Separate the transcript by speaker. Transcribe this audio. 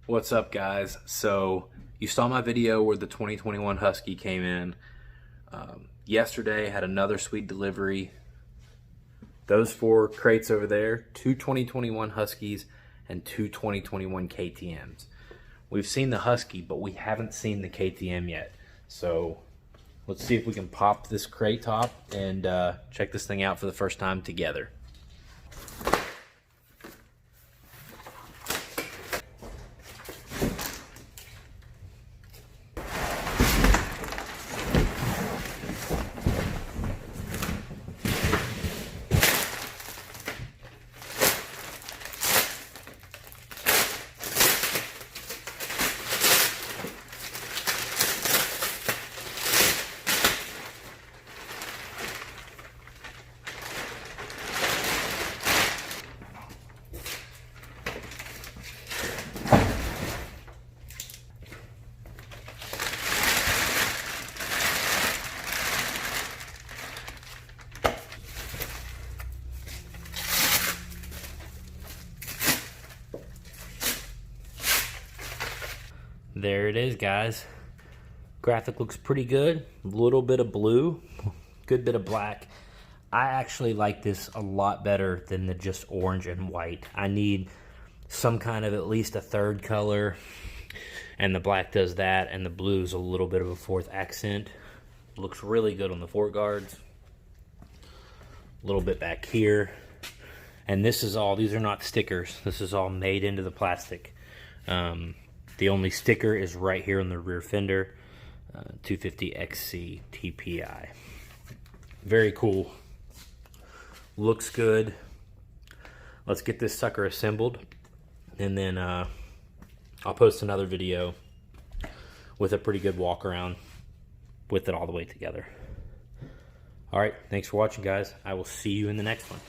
Speaker 1: What's up, guys? So you saw my video where the 2021 Husky came in. Yesterday had another sweet delivery. Those 4 crates over there, 2 2021 Huskies and 2 2021 KTMs. We've seen the Husky, but we haven't seen the KTM yet. So let's see if we can pop this crate top and check this thing out for the first time together. There it is, guys. Graphic looks pretty good. A little bit of blue, good bit of black. I actually like this a lot better than the just orange and white. I need some kind of at least a third color, and the black does that, and the blue is a little bit of a fourth accent. Looks really good on the fork guards. A little bit back here. And this is all, these are not stickers. This is all made into the plastic. The only sticker is right here on the rear fender, 250 XC TPI. Very cool. Looks good. Let's get this sucker assembled, and then I'll post another video with a pretty good walk around with it all the way together. All right, thanks for watching, guys. I will see you in the next one.